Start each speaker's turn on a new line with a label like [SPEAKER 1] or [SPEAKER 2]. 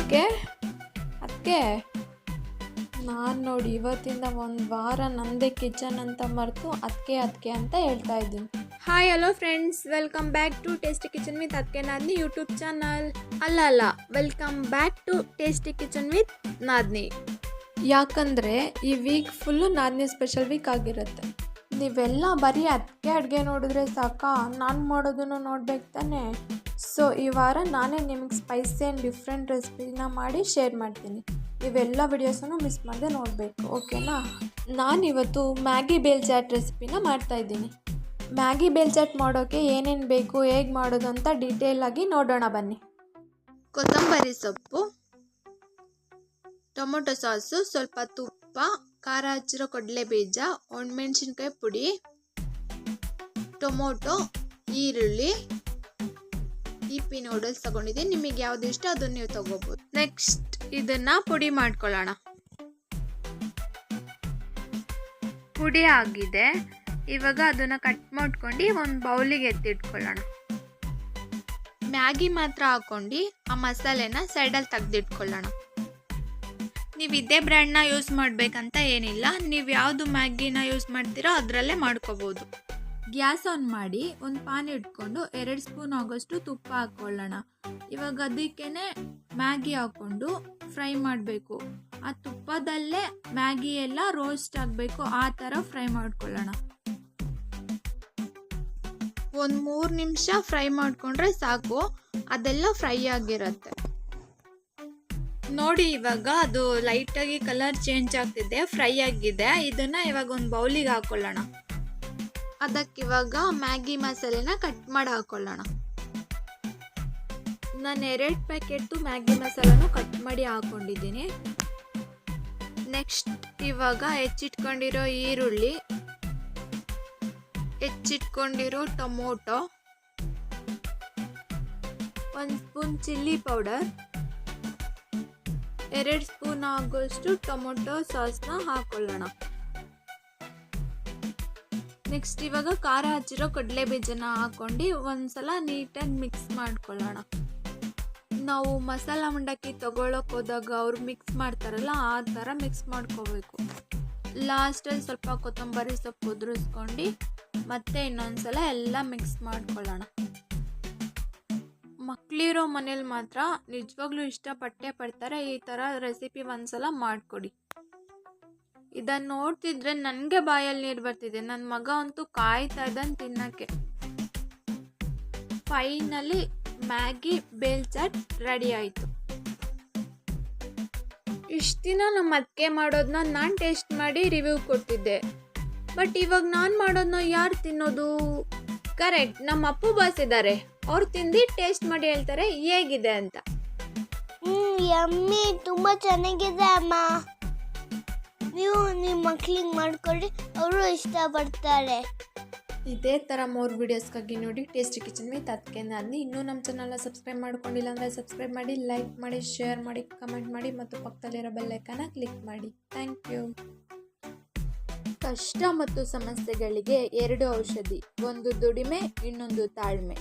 [SPEAKER 1] ಅದಕ್ಕೆ ನಾನು ನೋಡಿ ಇವತ್ತಿಂದ ಒಂದು ವಾರ ನಮ್ಮದೇ ಕಿಚನ್ ಅಂತ ಮರೆತು ಅದಕ್ಕೆ ಅಂತ ಹೇಳ್ತಾ ಇದ್ದೀನಿ.
[SPEAKER 2] Hi hello friends, welcome back to Tasty Kitchen with ಅದಕ್ಕೆ ನಾದ್ನಿ ಯೂಟ್ಯೂಬ್ ಚಾನಲ್. ಅಲ್ಲ welcome back to Tasty Kitchen with Nadni.
[SPEAKER 1] ಯಾಕಂದರೆ ಈ week full Nadni special week ಆಗಿರುತ್ತೆ. ನೀವೆಲ್ಲ ಬರೀ ಅದಕ್ಕೆ ಅಡುಗೆ ನೋಡಿದ್ರೆ ಸಾಕಾ, ನಾನು ಮಾಡೋದನ್ನು ನೋಡ್ಬೇಕು ತಾನೆ. ಸೊ ಈ ವಾರ ನಾನೇ ನಿಮಗೆ ಸ್ಪೈಸಿ ಆ್ಯಂಡ್ ಡಿಫ್ರೆಂಟ್ ರೆಸಿಪಿನ ಮಾಡಿ ಶೇರ್ ಮಾಡ್ತೀನಿ. ನೀವೆಲ್ಲ ವಿಡಿಯೋಸನ್ನು ಮಿಸ್ ಮಾಡದೆ ನೋಡಬೇಕು, ಓಕೆನಾ? ನಾನಿವತ್ತು ಮ್ಯಾಗಿ ಬೇಲ್ ಚಾಟ್ ರೆಸಿಪಿನ ಮಾಡ್ತಾಯಿದ್ದೀನಿ. ಮ್ಯಾಗಿ ಬೇಲ್ ಚಾಟ್ ಮಾಡೋಕ್ಕೆ ಏನೇನು ಬೇಕು, ಹೇಗೆ ಮಾಡೋದು ಅಂತ ಡೀಟೇಲಾಗಿ ನೋಡೋಣ ಬನ್ನಿ.
[SPEAKER 2] ಕೊತ್ತಂಬರಿ ಸೊಪ್ಪು, ಟೊಮೊಟೊ ಸಾಸು, ಸ್ವಲ್ಪ ತುಪ್ಪ, ಖಾರ ಹಚ್ಚಿರೋ ಕಡಲೆ ಬೀಜ, ಒಣಮೆಣಸಿನ್ಕಾಯಿ ಪುಡಿ, ಟೊಮೊಟೊ, ಈರುಳ್ಳಿ, ಇಪಿ ನೂಡಲ್ಸ್ ತಗೊಂಡಿದ್ದೀನಿ. ನಿಮಗೆ ಯಾವ್ದು ಇಷ್ಟ ಅದನ್ನು ನೀವು ತಗೋಬಹುದು. ನೆಕ್ಸ್ಟ್ ಇದನ್ನ ಪುಡಿ ಮಾಡ್ಕೊಳ್ಳೋಣ. ಪುಡಿ ಆಗಿದೆ, ಇವಾಗ ಅದನ್ನ ಕಟ್ ಮಾಡ್ಕೊಂಡು ಒಂದು ಬೌಲಿಗೆ ಎತ್ತಿಟ್ಕೊಳ್ಳೋಣ. ಮ್ಯಾಗಿ ಮಾತ್ರ ಹಾಕೊಂಡು ಆ ಮಸಾಲೆನ ಸೈಡಲ್ಲಿ ತೆಗೆದಿಟ್ಕೊಳ್ಳೋಣ. ನೀವು ಇದೇ ಬ್ರ್ಯಾಂಡ್ನ ಯೂಸ್ ಮಾಡಬೇಕಂತ ಏನಿಲ್ಲ, ನೀವು ಯಾವುದು ಮ್ಯಾಗಿನ ಯೂಸ್ ಮಾಡ್ತೀರೋ ಅದರಲ್ಲೇ ಮಾಡ್ಕೋಬೋದು. ಗ್ಯಾಸ್ ಆನ್ ಮಾಡಿ ಒಂದು ಪಾನ್ ಇಟ್ಕೊಂಡು 2 ಸ್ಪೂನ್ ಆಗೋಷ್ಟು ತುಪ್ಪ ಹಾಕ್ಕೊಳ್ಳೋಣ. ಇವಾಗ ಅದಕ್ಕೇ ಮ್ಯಾಗಿ ಹಾಕ್ಕೊಂಡು ಫ್ರೈ ಮಾಡಬೇಕು. ಆ ತುಪ್ಪದಲ್ಲೇ ಮ್ಯಾಗಿ ಎಲ್ಲ ರೋಸ್ಟ್ ಆಗಬೇಕು, ಆ ಥರ ಫ್ರೈ ಮಾಡ್ಕೊಳ್ಳೋಣ. ಒಂದು 3 ನಿಮಿಷ ಫ್ರೈ ಮಾಡಿಕೊಂಡ್ರೆ ಸಾಕು, ಅದೆಲ್ಲ ಫ್ರೈ ಆಗಿರುತ್ತೆ. ನೋಡಿ ಇವಾಗ ಅದು ಲೈಟಾಗಿ ಕಲರ್ ಚೇಂಜ್ ಆಗ್ತಿದೆ, ಫ್ರೈ ಆಗಿದೆ. ಇದನ್ನು ಇವಾಗ ಒಂದು ಬೌಲಿಗೆ ಹಾಕ್ಕೊಳ್ಳೋಣ. ಅದಕ್ಕಿವಾಗ ಮ್ಯಾಗಿ ಮಸಾಲೆನ ಕಟ್ ಮಾಡಿ ಹಾಕ್ಕೊಳ್ಳೋಣ. ನಾನು 2 ಪ್ಯಾಕೆಟು ಮ್ಯಾಗಿ ಮಸಾಲನೂ ಕಟ್ ಮಾಡಿ ಹಾಕ್ಕೊಂಡಿದ್ದೀನಿ. ನೆಕ್ಸ್ಟ್ ಇವಾಗ ಹೆಚ್ಚಿಟ್ಕೊಂಡಿರೋ ಈರುಳ್ಳಿ, ಹೆಚ್ಚಿಟ್ಕೊಂಡಿರೋ tomato, 1 spoon chilli powder, 2 spoon ಆಗೋಷ್ಟು ಟೊಮೊಟೊ ಸಾಸ್ನ ಹಾಕ್ಕೊಳ್ಳೋಣ. ನೆಕ್ಸ್ಟ್ ಇವಾಗ ಖಾರ ಹಚ್ಚಿರೋ ಕಡಲೆ ಬೀಜನ ಹಾಕ್ಕೊಂಡು ಒಂದ್ಸಲ ನೀಟಾಗಿ ಮಿಕ್ಸ್ ಮಾಡ್ಕೊಳ್ಳೋಣ. ನಾವು ಮಸಾಲ ಮಂಡಕ್ಕಿ ತಗೊಳ್ಳೋಕೆ ಹೋದಾಗ ಅವ್ರು ಮಿಕ್ಸ್ ಮಾಡ್ತಾರಲ್ಲ, ಆ ಥರ ಮಿಕ್ಸ್ ಮಾಡ್ಕೋಬೇಕು. ಲಾಸ್ಟಲ್ಲಿ ಸ್ವಲ್ಪ ಕೊತ್ತಂಬರಿ ಸೊಪ್ಪು ಉದುರಿಸ್ಕೊಂಡು ಮತ್ತೆ ಇನ್ನೊಂದ್ಸಲ ಎಲ್ಲ ಮಿಕ್ಸ್ ಮಾಡ್ಕೊಳ್ಳೋಣ. ಮಕ್ಕಳಿರೋ ಮನೇಲಿ ಮಾತ್ರ ನಿಜವಾಗ್ಲೂ ಇಷ್ಟಪಟ್ಟೇ ಪಡ್ತಾರೆ. ಈ ಥರ ರೆಸಿಪಿ ಒಂದ್ಸಲ ಮಾಡಿಕೊಡಿ. ಇದನ್ನು ನೋಡ್ತಿದ್ರೆ ನನಗೆ ಬಾಯಲ್ಲಿ ನೀರು ಬರ್ತಿದೆ. ನನ್ನ ಮಗ ಅಂತೂ ಕಾಯ್ತಾ ಇದ್ದಾನೆ ತಿನ್ನೋಕ್ಕೆ. Finally Maggi bhel chaat ready ಆಯಿತು. ಇಷ್ಟು ದಿನ ನಮ್ಮ ಅತ್ತಿಗೆ ಮಾಡೋದನ್ನ ನಾನು ಟೇಸ್ಟ್ ಮಾಡಿ ರಿವ್ಯೂ ಕೊಟ್ಟಿದ್ದೆ. ಬಟ್ ಇವಾಗ ನಾನು ಮಾಡೋದನ್ನ ಯಾರು ತಿನ್ನೋದು? ಕರೆಕ್ಟ್, ನಮ್ಮ ಅಪ್ಪು ಬಾಸ್ ಇದ್ದಾರೆ, ಅವ್ರು ತಿಂದು ಟೇಸ್ಟ್ ಮಾಡಿ ಹೇಳ್ತಾರೆ ಹೇಗಿದೆ ಅಂತ.
[SPEAKER 3] ಯಮ್ಮಿ, ತುಂಬ ಚೆನ್ನಾಗಿದೆ ಅಮ್ಮ. ನೀವು ನಿಮ್ಮ ಮಕ್ಳಿಗೆ ಮಾಡ್ಕೊಳ್ಳಿ, ಅವರು ಇಷ್ಟಪಡ್ತಾರೆ.
[SPEAKER 1] ಇದೇ ಥರ ಮೋರ್ ವೀಡಿಯೋಸ್ಗಾಗಿ ನೋಡಿ ಟೇಸ್ಟಿ ಕಿಚನ್ ವಿತ್ ಅದಕ್ಕೆ ನಾದ್ನಿ. ಇನ್ನೂ ನಮ್ಮ ಚಾನಲ್ನ ಸಬ್ಸ್ಕ್ರೈಬ್ ಮಾಡ್ಕೊಂಡಿಲ್ಲ ಅಂದರೆ ಸಬ್ಸ್ಕ್ರೈಬ್ ಮಾಡಿ, ಲೈಕ್ ಮಾಡಿ, ಶೇರ್ ಮಾಡಿ, ಕಮೆಂಟ್ ಮಾಡಿ ಮತ್ತು ಪಕ್ಕದಲ್ಲಿರೋ ಬೆಲ್ ಐಕಾನ್ನ ಕ್ಲಿಕ್ ಮಾಡಿ. Thank you. ಕಷ್ಟ ಮತ್ತು ಸಮಸ್ಯೆಗಳಿಗೆ 2 ಔಷಧಿ, ಒಂದು ದುಡಿಮೆ, ಇನ್ನೊಂದು ತಾಳ್ಮೆ.